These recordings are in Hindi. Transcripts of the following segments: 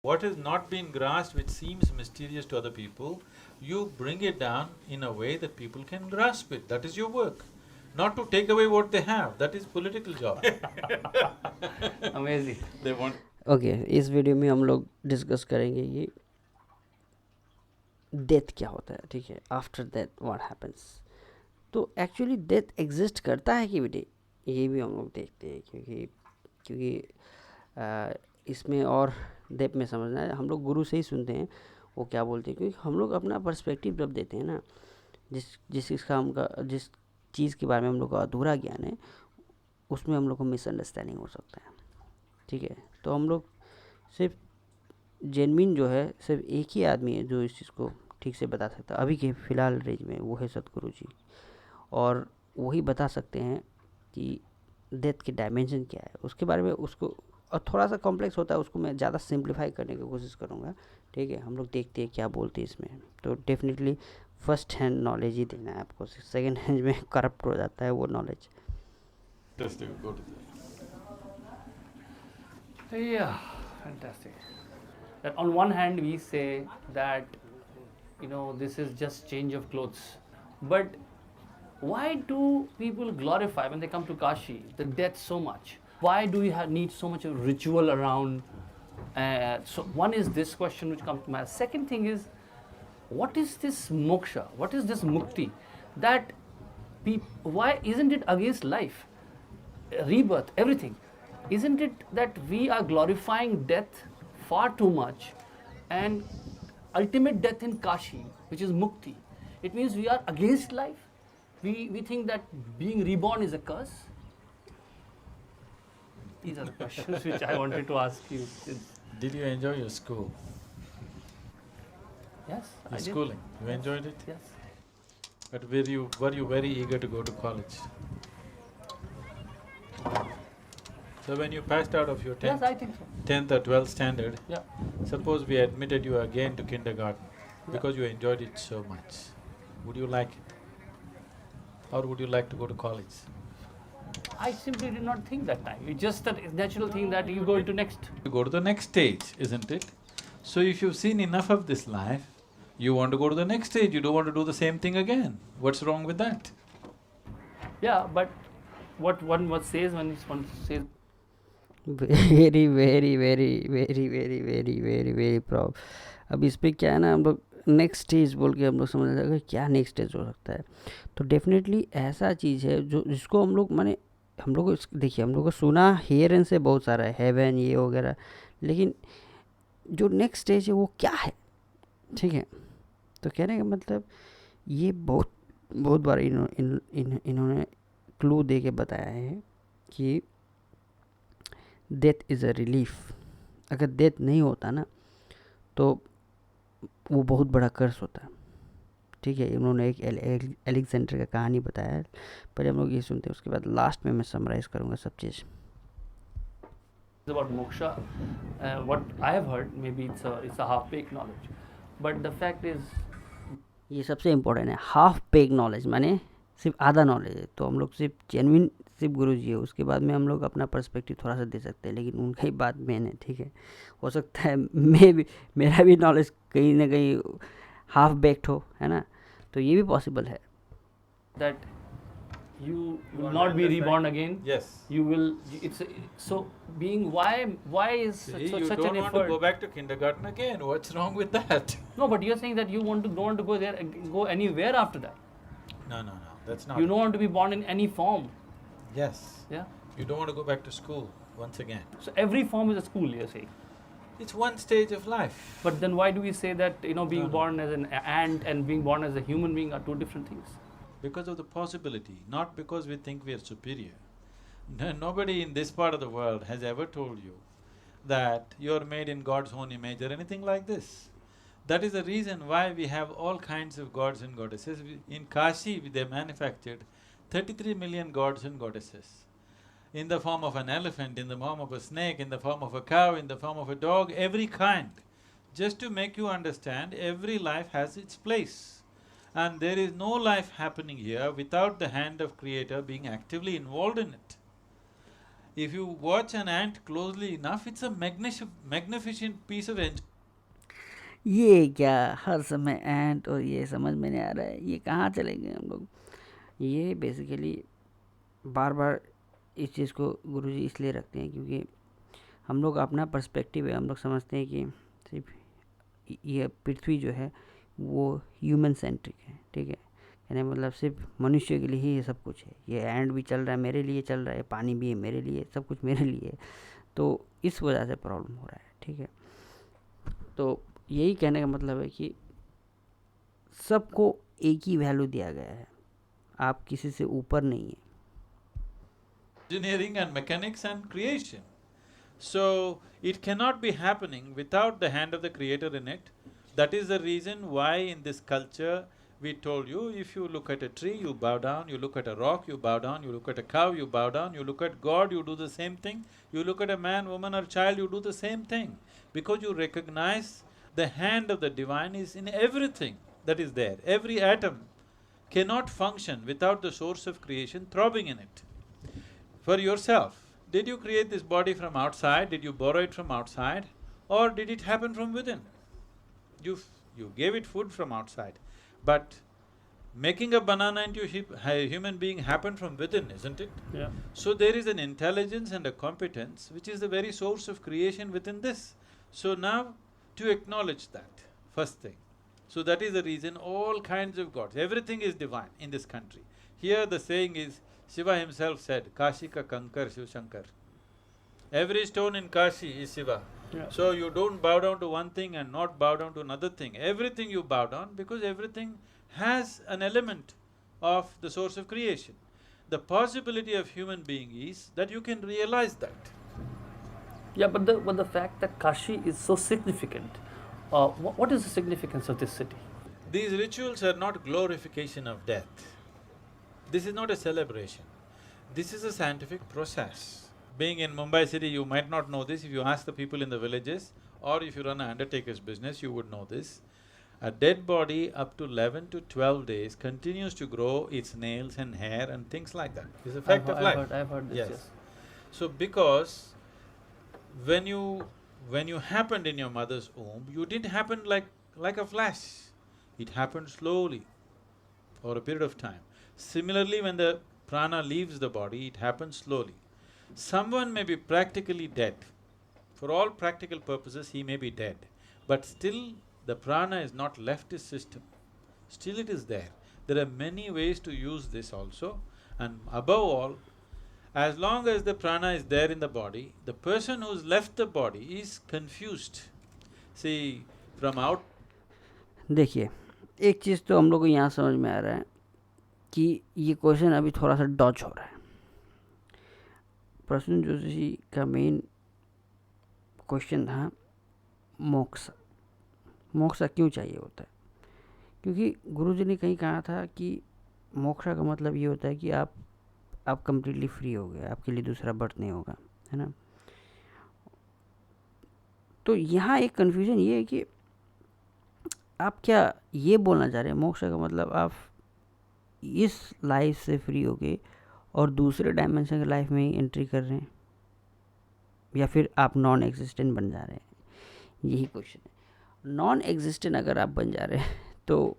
What has not been grasped, which seems mysterious to other people, you bring it down in a way that people can grasp it. That is your work. Not to take away what they have, that is political job. Amazing. They want… okay इस वीडियो में हम लोग डिस्कस करेंगे कि डेथ क्या होता है, ठीक है, आफ्टर डेथ व्हाट हैपेंस। तो एक्चुअली डेथ एग्जिस्ट करता है कि बेटे, ये भी हम लोग देखते हैं, क्योंकि इसमें और डेप्थ में समझना है। हम लोग गुरु से ही सुनते हैं वो क्या बोलते हैं, क्योंकि हम लोग अपना पर्सपेक्टिव जब देते हैं ना, जिस चीज़ के बारे में हम लोग का अधूरा ज्ञान है, उसमें हम लोग को मिसअंडरस्टैंडिंग हो सकता है, ठीक है। तो हम लोग सिर्फ जेन्युइन जो है, सिर्फ एक ही आदमी है जो इस चीज़ को ठीक से बता सकता है अभी के फ़िलहाल रेंज में, वो है सतगुरु जी। और वही बता सकते हैं कि डेथ के डायमेंशन क्या है, उसके बारे में उसको, और थोड़ा सा कॉम्प्लेक्स होता है, उसको मैं ज़्यादा सिंप्लीफाई करने की कोशिश करूँगा, ठीक है। हम लोग देखते हैं क्या बोलते हैं इसमें। तो डेफिनेटली फर्स्ट हैंड नॉलेज ही देना है आपको, सेकेंड हैंड में करप्ट हो जाता है वो knowledge. Yeah, fantastic. That on one hand we say that this is just change of clothes, but why do people glorify when they come to Kashi the death so much? Why do we need so much of ritual around? So one is this question which comes to my second thing is, what is this moksha? What is this mukti? That why isn't it against life, rebirth, everything? Isn't it that we are glorifying death far too much, and ultimate death in Kashi, which is mukti, it means we are against life? We think that being reborn is a curse? These are the questions which I wanted to ask you. Did you enjoy your school? Yes, I Your did. schooling, you enjoyed it? Yes. But were you very eager to go to college? So when you passed out of your Yes, I think so. 10th or 12th standard, Yeah. suppose we admitted you again to kindergarten because you enjoyed it so much, would you like it? Or would you like to go to college? I simply did not think that time. It's just that natural thing that you go into next. You go to the next stage, isn't it? So if you've seen enough of this life, you want to go to the next stage, you don't want to do the same thing again. What's wrong with that? Yeah, but what one says when one says very very very very very very very very prob. अब इस पर क्या है ना, हम लोग नेक्स्ट स्टेज बोल के हम लोग समझ जाएगा क्या नेक्स्ट स्टेज हो सकता है। तो डेफिनेटली ऐसा चीज़ है जो जिसको हम लोग माने, हम लोग देखिए, हम लोग को सुना हेयर एंड से बहुत सारा है, हेवन ये वगैरह, लेकिन जो नेक्स्ट स्टेज है वो क्या है, ठीक है। तो कहने का मतलब ये बहुत बहुत बार इन्होंने क्लू दे के बताया है कि डेथ इज़ अ रिलीफ। अगर डेथ नहीं होता ना तो वो बहुत बड़ा कर्स होता है, ठीक है। उन्होंने एक एलेक्जेंडर का कहानी बताया है, पहले हम लोग ये सुनते हैं, उसके बाद लास्ट में मैं समराइज़ करूँगा सब चीज़। about moksha, what I have heard, maybe it's a half-baked knowledge, but the fact is, ये सबसे इम्पोर्टेंट है, हाफ पेग नॉलेज माने सिर्फ आधा नॉलेज है। तो हम लोग सिर्फ जेन्युइन सिर्फ गुरु जी है, उसके बाद में हम लोग अपना पर्सपेक्टिव थोड़ा सा दे सकते हैं, लेकिन उनका ही बात मेन है, ठीक है। हो सकता है मेरा भी नॉलेज कहीं ना कहीं हाफ बेक्ड हो, है ना, तो ये भी पॉसिबल है। that you will not be reborn again. Yes. You will. So being why is See, such you an don't want effort? to go back to kindergarten again, what's wrong with that? No, but you're saying that you don't want to go there, go anywhere after that. No, that's not… You don't want to be born in any form. Yes. Yeah. You don't want to go back to school once again. So every form is a school, you're saying. It's one stage of life. But then why do we say that being No. born as an ant and being born as a human being are two different things? Because of the possibility, not because we think we are superior. Nobody in this part of the world has ever told you that you're made in God's own image or anything like this. That is the reason why we have all kinds of gods and goddesses. In Kashi, they manufactured 33 million gods and goddesses, in the form of an elephant, in the form of a snake, in the form of a cow, in the form of a dog, every kind. Just to make you understand, every life has its place. And there is no life happening here without the hand of Creator being actively involved in it. If you watch an ant closely enough, it's a magnificent piece of engineering. ये क्या हर समय एंट और ये समझ में नहीं आ रहा है, ये कहाँ चले गए हम लोग। ये बेसिकली बार बार इस चीज़ को गुरुजी इसलिए रखते हैं क्योंकि हम लोग अपना पर्सपेक्टिव है, हम लोग समझते हैं कि सिर्फ ये पृथ्वी जो है वो ह्यूमन सेंट्रिक है, ठीक है, यानी मतलब सिर्फ मनुष्य के लिए ही ये सब कुछ है। ये एंड भी चल रहा है मेरे लिए चल रहा है, पानी भी है मेरे लिए, सब कुछ मेरे लिए है, तो इस वजह से प्रॉब्लम हो रहा है, ठीक है। तो यही कहने का मतलब है कि सबको एक ही वैल्यू दिया गया है, आप किसी से ऊपर नहीं है। Engineering and mechanics and creation. So, it cannot be happening without the hand of the creator in it. That is the reason why in this culture we told you, if you look at a tree, you bow down, you look at a rock, you bow down, you look at a cow, you bow down, you look at God, you do the same thing, you look at a man, woman or child, you do the same thing. Because you recognize the hand of the divine is in everything that is there. Every atom cannot function without the source of creation throbbing in it. For yourself, did you create this body from outside, did you borrow it from outside, or did it happen from within? You gave it food from outside, but making a banana into a human being happened from within, isn't it? Yeah. So there is an intelligence and a competence which is the very source of creation within this. So now, to acknowledge that, first thing. So that is the reason all kinds of gods, everything is divine in this country. Here the saying is, Shiva himself said, Kashi ka Kankar Shiv Shankar. Every stone in Kashi is Shiva. Yeah. So you don't bow down to one thing and not bow down to another thing. Everything you bow down because everything has an element of the source of creation. The possibility of human being is that you can realize that. Yeah, but the fact that Kashi is so significant, what is the significance of this city? These rituals are not glorification of death. This is not a celebration. This is a scientific process. Being in Mumbai city, you might not know this. If you ask the people in the villages, or if you run an undertaker's business, you would know this. A dead body up to 11 to 12 days continues to grow its nails and hair and things like that. It's a fact of life. I've heard this, yes. So because when you happened in your mother's womb, you didn't happen like a flash. It happened slowly for a period of time. Similarly, when the prana leaves the body, it happens slowly. Someone may be practically dead. For all practical purposes, he may be dead. But still, the prana is not left his system. Still it is there. There are many ways to use this also. And above all, as long as the prana is there in the body, the person who's left the body is confused. See, from out… देखिए, एक चीज़ तो हम लोग को यहाँ समझ में आ रहा है कि ये क्वेश्चन अभी थोड़ा सा डॉज हो रहा है। प्रसून जोशी का मेन क्वेश्चन था मोक्ष। मोक्ष क्यों चाहिए होता है? क्योंकि गुरुजी ने कहीं कहा था कि मोक्ष का मतलब ये होता है कि आप कंप्लीटली फ्री हो गए, आपके लिए दूसरा बर्थ नहीं होगा, है ना। तो यहाँ एक कन्फ्यूजन ये है कि आप क्या ये बोलना चाह रहे हैं मोक्ष का मतलब आप इस लाइफ से फ्री हो गए और दूसरे डायमेंशन की लाइफ में ही एंट्री कर रहे हैं, या फिर आप नॉन एग्जिस्टेंट बन जा रहे हैं? यही क्वेश्चन है। नॉन एग्जिस्टेंट अगर आप बन जा रहे हैं तो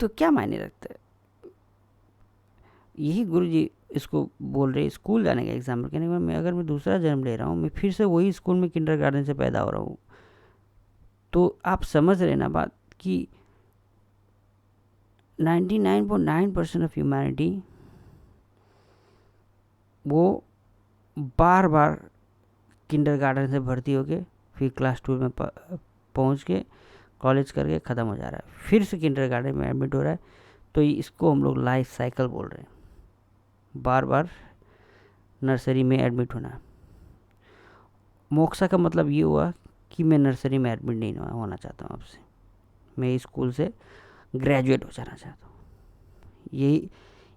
क्या मायने रखता है? यही गुरुजी इसको बोल रहे हैं स्कूल जाने का एग्जाम्पल। कहने का मैं अगर मैं दूसरा जन्म ले रहा हूँ, मैं फिर से वही स्कूल में किंडरगार्टन से पैदा हो रहा हूँ, तो आप समझ रहे ना बात कि 99.9% ऑफ ह्यूमैनिटी वो बार बार किंडरगार्टन से भर्ती होके फिर क्लास 2 में पहुंच के कॉलेज करके ख़त्म हो जा रहा है, फिर से किंडरगार्टन में एडमिट हो रहा है। तो इसको हम लोग लाइफ साइकिल बोल रहे हैं, बार बार नर्सरी में एडमिट होना। मोक्षा का मतलब ये हुआ कि मैं नर्सरी में एडमिट नहीं होना चाहता हूँ आपसे, मैं स्कूल से ग्रेजुएट हो जाना चाहता हूँ।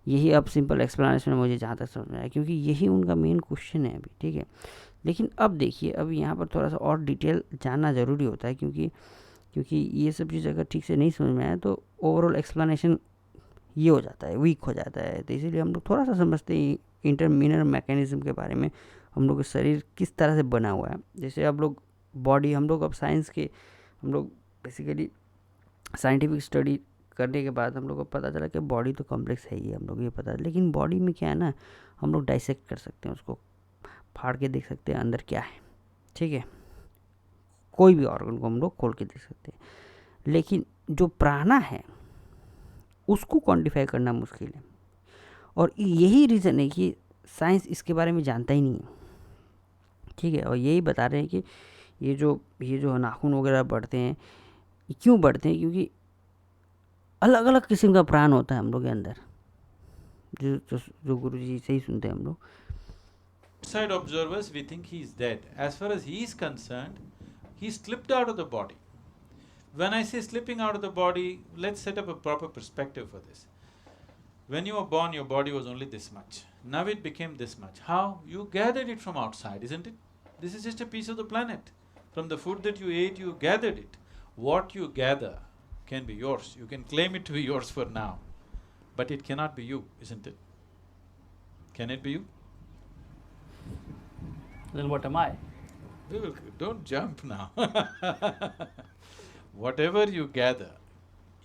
यही अब सिंपल एक्सप्लेनेशन है मुझे जहाँ तक समझ में आया, क्योंकि यही उनका मेन क्वेश्चन है अभी, ठीक है। लेकिन अब देखिए, अब यहाँ पर थोड़ा सा और डिटेल जानना ज़रूरी होता है, क्योंकि ये सब चीज़ अगर ठीक से नहीं समझ में आया तो ओवरऑल एक्सप्लेनेशन ये हो जाता है, वीक हो जाता है। तो इसीलिए हम लोग थोड़ा सा समझते ही इंटरमिनर मैकेनिज्म के बारे में, हम लोग का शरीर किस तरह से बना हुआ है। जैसे आप लोग बॉडी, हम लोग अब साइंस के, हम लोग बेसिकली साइंटिफिक स्टडी करने के बाद हम लोग को पता चला कि बॉडी तो कॉम्प्लेक्स है ही, हम लोग ये पता, लेकिन बॉडी में क्या है ना, हम लोग डाइसेक्ट कर सकते हैं, उसको फाड़ के देख सकते हैं अंदर क्या है, ठीक है, कोई भी ऑर्गन को हम लोग खोल के देख सकते हैं। लेकिन जो प्राणा है उसको क्वांटिफाई करना मुश्किल है, और यही रीज़न है कि साइंस इसके बारे में जानता ही नहीं है, ठीक है। और यही बता रहे हैं कि ये जो नाखून वगैरह बढ़ते हैं, ये क्यों बढ़ते हैं, क्योंकि अलग अलग किस्म का प्राण होता है हम लोग के अंदर, जो गुरु जी से ही सुनते हैं हम लोग। Outside observers, we think he is dead. As far as he is concerned, he slipped out of the body. When I say slipping out of the body, let's set up a proper perspective for this. When you were born, your body was only this much. Now it became this much. How? You gathered it from outside, isn't it? This is just a piece of the planet. From the food that you ate, you gathered it. What you gather can be yours. You can claim it to be yours for now, but it cannot be you, isn't it? Can it be you? Then what am I? Don't jump now. Whatever you gather,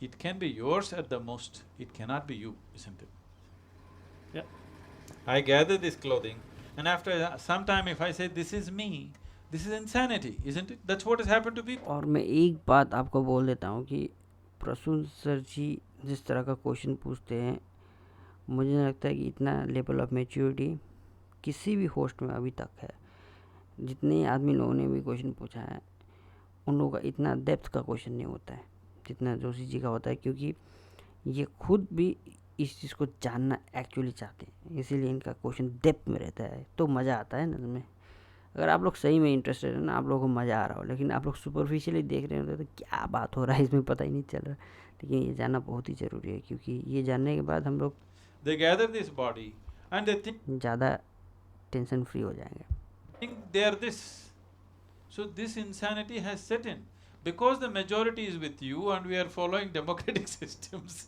it can be yours at the most, it cannot be you, isn't it? Yeah. I gather this clothing, and after some time if I say this is me, this is insanity, isn't it? That's what has happened to people. और मैं एक बात आपको बोल देता हूँ कि प्रसून सर जी जिस तरह का क्वेश्चन पूछते हैं, मुझे नहीं लगता है कि इतना लेवल ऑफ मैच्योरिटी किसी भी होस्ट में अभी तक है। जितने आदमी लोगों ने भी क्वेश्चन पूछा है, उन लोगों का इतना डेप्थ का क्वेश्चन नहीं होता है जितना जोशी जी का होता है, क्योंकि ये खुद भी इस चीज़ को जानना एक्चुअली चाहते हैं, इसीलिए इनका क्वेश्चन डेप्थ में रहता है, तो मज़ा आता है ना में। अगर आप लोग सही में इंटरेस्टेड है ना, आप लोगों को मज़ा आ रहा हो, लेकिन आप लोग सुपरफिशियली देख रहे होते तो क्या बात हो रहा है इसमें पता ही नहीं चल रहा। लेकिन ये जानना बहुत ही ज़रूरी है, क्योंकि ये जानने के बाद हम लोग They gather this body and they ज़्यादा टेंशन फ्री हो जाएंगे। think they are this. So this insanity has set in. Because the majority is with you and we are following democratic systems,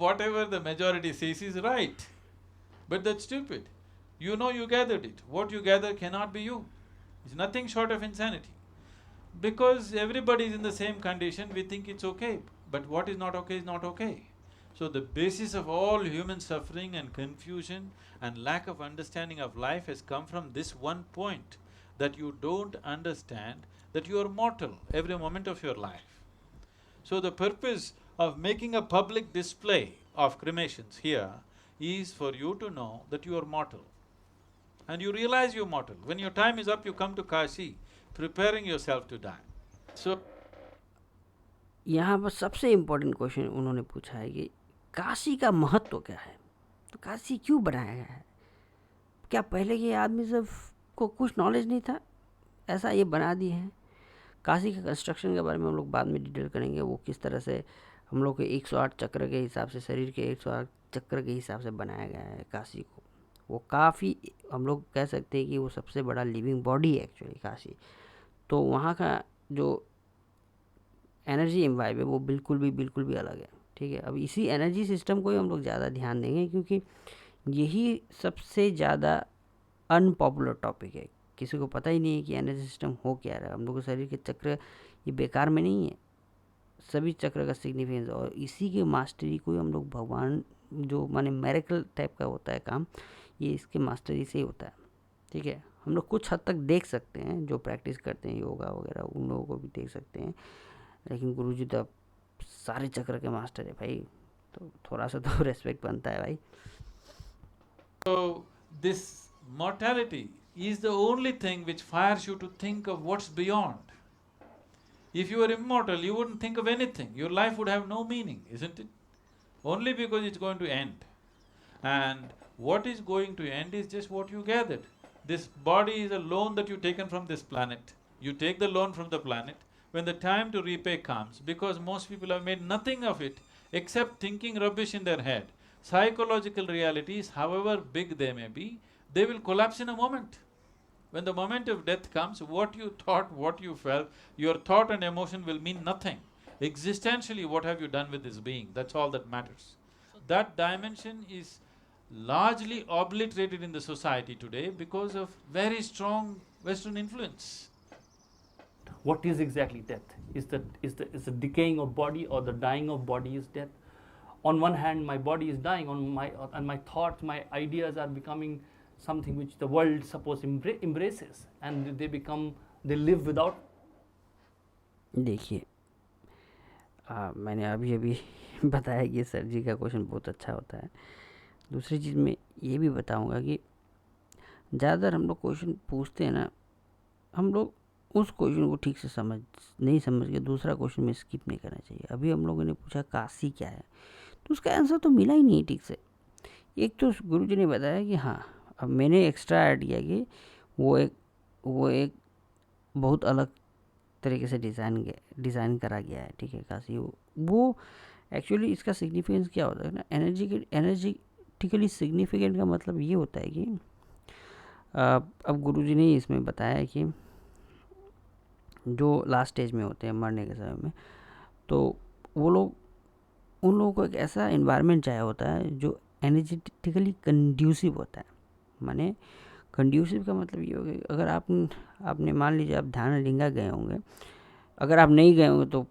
whatever the majority says is right. But that's stupid. You know you gathered it. What you gather cannot be you. It's nothing short of insanity. Because everybody is in the same condition, we think it's okay. But what is not okay is not okay. So the basis of all human suffering and confusion and lack of understanding of life has come from this one point, that you don't understand that you are mortal every moment of your life. So the purpose of making a public display of cremations here is for you to know that you are mortal. And you realize you're mortal. When your time is up, you come to Kashi, preparing yourself to die. So यहाँ पर सबसे इम्पोर्टेंट क्वेश्चन उन्होंने पूछा है कि काशी का महत्व क्या है, तो काशी क्यों बनाया गया है? क्या पहले के आदमी सब को कुछ नॉलेज नहीं था, ऐसा ये बना दिए हैं? काशी के कंस्ट्रक्शन के बारे में हम लोग बाद में डिटेल करेंगे, वो किस तरह से हम लोग के 108 चक्र के हिसाब से, शरीर के 108 चक्र के हिसाब से बनाया गया है काशी को। वो काफ़ी, हम लोग कह सकते हैं कि वो सबसे बड़ा लिविंग बॉडी है एक्चुअली काशी। तो वहाँ का जो एनर्जी इम्बाइब है वो बिल्कुल भी अलग है, ठीक है। अब इसी एनर्जी सिस्टम को ही हम लोग ज़्यादा ध्यान देंगे, क्योंकि यही सबसे ज़्यादा अनपॉपुलर टॉपिक है। किसी को पता ही नहीं है कि एनर्जी सिस्टम हो क्या रहा है। हम लोग के शरीर के चक्र ये बेकार में नहीं है, सभी चक्र का सिग्निफिकेंस, और इसी की मास्टरी को ही हम लोग भगवान, जो माने मैरेकल टाइप का होता है काम, ये इसके मास्टरी से ही होता है, ठीक है। हम लोग कुछ हद तक देख सकते हैं, जो प्रैक्टिस करते हैं योगा वगैरह, उन लोगों को भी देख सकते हैं, लेकिन गुरुजी तो अब सारे चक्र के मास्टर है भाई, तो थोड़ा सा तो रेस्पेक्ट बनता है भाई। So this mortality is the only thing which fires you to think of what's beyond. If you were immortal, you wouldn't think of anything, your life would have no meaning, isn't it? Only because it's going to end. And what is going to end is just what you gathered. This body is a loan that you've taken from this planet. You take the loan from the planet. When the time to repay comes, because most people have made nothing of it except thinking rubbish in their head, psychological realities, however big they may be, they will collapse in a moment. When the moment of death comes, what you thought, what you felt, your thought and emotion will mean nothing. Existentially, what have you done with this being? That's all that matters. That dimension is largely obliterated in the society today because of very strong Western influence. What is exactly death? Is the decaying of body or the dying of body is death? On one hand, my body is dying, and my thoughts, my ideas are becoming something which the world suppose embraces, and they live without. देखिए मैंने अभी अभी बताया कि सर जी का क्वेश्चन बहुत अच्छा होता है। दूसरी चीज़ मैं ये भी बताऊंगा कि ज़्यादातर हम लोग क्वेश्चन पूछते हैं ना, हम लोग उस क्वेश्चन को ठीक से नहीं समझ के दूसरा क्वेश्चन में स्किप नहीं करना चाहिए। अभी हम लोगों ने पूछा काशी क्या है, तो उसका आंसर तो मिला ही नहीं ठीक से। एक तो गुरुजी ने बताया कि हाँ, अब मैंने एक्स्ट्रा ऐड किया कि वो एक बहुत अलग तरीके से डिज़ाइन करा गया है, ठीक है, काशी। वो एक्चुअली इसका सिग्निफिकेंस क्या होता है ना, एनर्जेटिकली सिग्निफिकेंट का मतलब ये होता है कि अब गुरुजी ने इसमें बताया कि जो लास्ट स्टेज में होते हैं मरने के समय में, तो उन लोगों को एक ऐसा इन्वायरमेंट चाहिए होता है जो एनर्जेटिकली कंड्यूसिव होता है। माने कंड्यूसिव का मतलब ये हो गया, अगर आपने मान लीजिए आप ध्यान लिंगा गए होंगे, अगर आप नहीं गए होंगे तो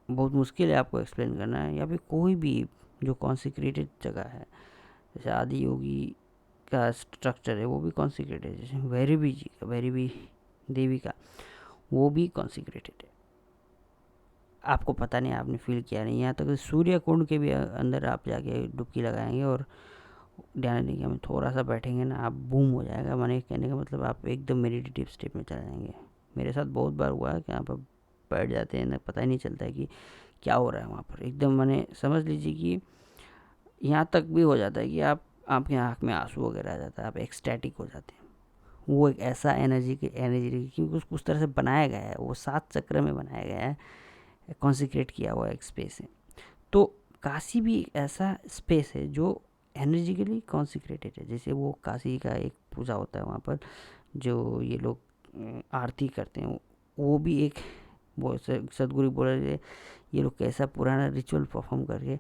बहुत मुश्किल है आपको एक्सप्लेन करना है, या फिर कोई भी जो कॉन्सिक्रेटेड जगह है, जैसे आदि योगी का स्ट्रक्चर है वो भी कॉन्सिक्रेटेड है, जैसे भैरवी देवी का वो भी कॉन्सिक्रेटेड है। आपको पता नहीं, आपने फील किया नहीं, यहाँ तक सूर्य कुंड के भी अंदर आप जाके डुबकी लगाएंगे और ध्यान में थोड़ा सा बैठेंगे ना, आप बूम हो जाएगा। माने कहने का मतलब आप एकदम मेडिटेटिव स्टेट में चले जाएंगे। मेरे साथ बहुत बार हुआ है कि यहाँ पर बैठ जाते हैं ना, पता ही नहीं चलता है कि क्या हो रहा है वहाँ पर। एकदम माने समझ लीजिए कि यहाँ तक भी हो जाता है कि आपके आँख में आंसू वगैरह आ जाता है, आप एक्सटैटिक हो जाते हैं। वो एक ऐसा एनर्जी क्योंकि उसको उस तरह से बनाया गया है, वो 7 चक्र में बनाया गया है, कॉन्सिक्रेट किया हुआ एक स्पेस है। तो काशी भी एक ऐसा स्पेस है जो एनर्जिकली कॉन्सिक्रेटेड है। जैसे वो काशी का एक पूजा होता है वहाँ पर, जो ये लोग आरती करते हैं, वो भी एक वो सदगुरु बोल रहे ये लोग कैसा पुराना रिचुअल परफॉर्म करके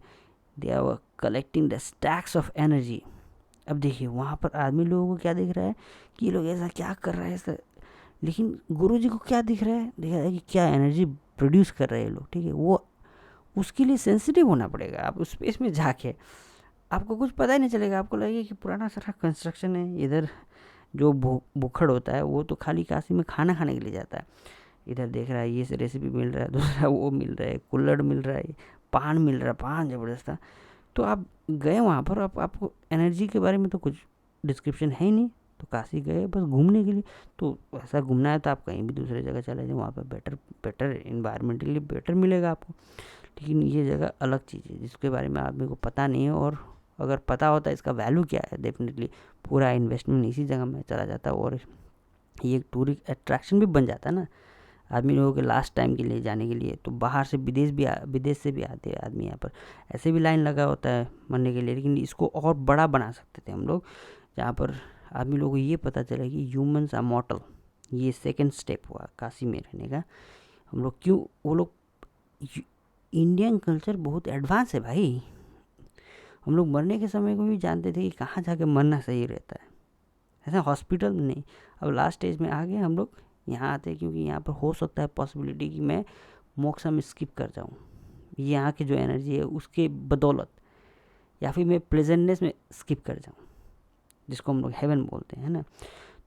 they are collecting the stacks of energy. अब देखिए वहाँ पर आदमी लोगों को क्या दिख रहा है कि ये लोग ऐसा क्या कर रहा है ऐसा, लेकिन गुरु जी को क्या दिख रहा है, दिख रहा है कि क्या एनर्जी प्रोड्यूस कर रहे हैं लोग, ठीक है। वो उसके लिए सेंसिटिव होना पड़ेगा। आप उस स्पेस में जाके आपको कुछ पता ही नहीं चलेगा, आपको लगेगा कि पुराना सारा कंस्ट्रक्शन है। इधर जो भूखड़ होता है वो तो खाली काशी में खाना खाने के लिए जाता है, इधर देख रहा है ये से रेसिपी मिल रहा है, दूसरा वो मिल रहा है, कुल्हड़ मिल रहा है, पान मिल रहा है, पान ज़बरदस्त था। तो आप गए वहाँ पर, आपको एनर्जी के बारे में तो कुछ डिस्क्रिप्शन है ही नहीं, तो काशी गए बस घूमने के लिए। तो ऐसा घूमना है तो आप कहीं भी दूसरे जगह चले जाए, वहाँ पर बेटर इन्वायरमेंटली बेटर मिलेगा आपको। लेकिन ये जगह अलग चीज़ है जिसके बारे में आदमी को पता नहीं है, और अगर पता होता है इसका वैल्यू क्या है, डेफिनेटली पूरा इन्वेस्टमेंट इसी जगह में चला जाता है, और ये एक टूरिस्ट अट्रैक्शन भी बन जाता है ना आदमी लोगों के लास्ट टाइम के लिए जाने के लिए। तो बाहर से विदेश से भी आते हैं आदमी यहाँ पर, ऐसे भी लाइन लगा होता है मरने के लिए। लेकिन इसको और बड़ा बना सकते थे हम लोग, जहाँ पर आदमी लोगों को ये पता चला कि ह्यूमन्स आर मॉर्टल। ये सेकंड स्टेप हुआ काशी में रहने का। हम लोग क्यों, वो लोग इंडियन कल्चर बहुत एडवांस है भाई। हम लोग मरने के समय को भी जानते थे कि कहाँ जाके मरना सही रहता है, ऐसा हॉस्पिटल में नहीं। अब लास्ट स्टेज में आ गए हम लोग, यहाँ आते हैं क्योंकि यहाँ पर हो सकता है पॉसिबिलिटी कि मैं मोक्ष में स्किप कर जाऊँ, यहाँ की जो एनर्जी है उसके बदौलत, या फिर मैं प्लेजेंटनेस में स्किप कर जाऊँ, जिसको हम लोग हेवन बोलते हैं ना।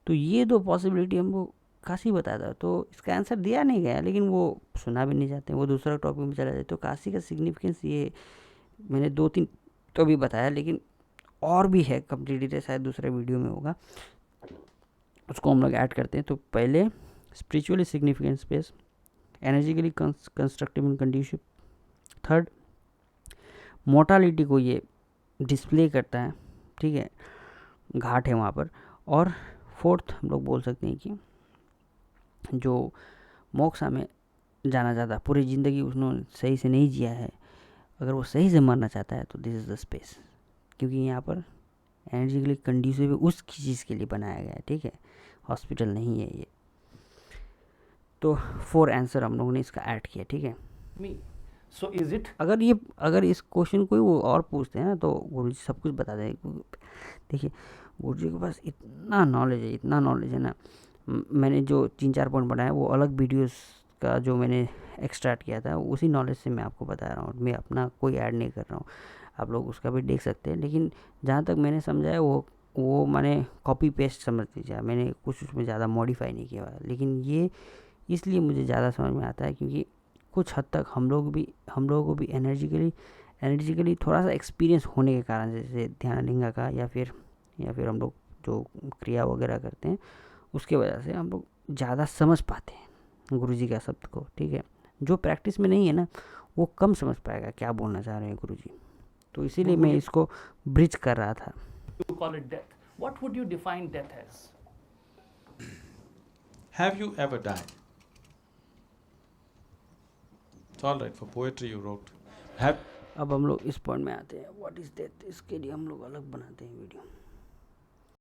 तो ये 2 पॉसिबिलिटी हमको काशी बताता है। तो इसका आंसर दिया नहीं गया, लेकिन वो सुना भी नहीं जाते, वो दूसरा टॉपिक में चला जाए। तो काशी का सिग्निफिकेंस ये मैंने 2-3 तो भी बताया, लेकिन और भी है कम्प्लीटली, शायद दूसरे वीडियो में होगा, उसको हम लोग ऐड करते हैं। तो पहले spiritually significant space, energetically constructive and conducive. Third, mortality को ये डिस्प्ले करता है, ठीक है, घाट है वहाँ पर। और फोर्थ हम लोग बोल सकते हैं कि जो मोक्ष में जाना चाहता, पूरी ज़िंदगी उसने सही से नहीं जिया है, अगर वो सही से मरना चाहता है तो दिस इज़ द स्पेस, क्योंकि यहाँ पर एनर्जिकली कंड्यूसिव उस चीज़ के लिए बनाया गया है, ठीक है, हॉस्पिटल नहीं है ये। तो 4 आंसर हम लोगों ने इसका ऐड किया, ठीक है। Me. So is it? अगर इस क्वेश्चन कोई वो और पूछते हैं ना तो गुरुजी सब कुछ बता देंगे। देखिए गुरुजी के पास इतना नॉलेज है ना। मैंने जो 3-4 पॉइंट बनाया वो अलग वीडियोस का जो मैंने एक्सट्रैक्ट किया था उसी नॉलेज से मैं आपको बता रहा हूँ। मैं अपना कोई ऐड नहीं कर रहा हूँ, आप लोग उसका भी देख सकते हैं। लेकिन जहाँ तक मैंने समझा है वो मैंने कॉपी पेस्ट समझ लीजिए, मैंने कुछ उसमें ज़्यादा मॉडिफाई नहीं किया। लेकिन ये इसलिए मुझे ज़्यादा समझ में आता है क्योंकि कुछ हद तक हम लोगों को भी एनर्जिकली थोड़ा सा एक्सपीरियंस होने के कारण, जैसे ध्यानलिंगा का या फिर हम लोग जो क्रिया वगैरह करते हैं उसके वजह से हम लोग ज़्यादा समझ पाते हैं गुरुजी का शब्द को। ठीक है, जो प्रैक्टिस में नहीं है ना वो कम समझ पाएगा क्या बोलना चाह रहे हैं गुरुजी। तो इसीलिए मैं इसको ब्रिज कर रहा था। You call it death. What would you define death as? Have you ever died? It's all right, for poetry you wrote. अब हम लोग इस पॉइंट में आते हैं, व्हाट इज डेथ। इसके लिए हम लोग अलग बनाते हैं वीडियो।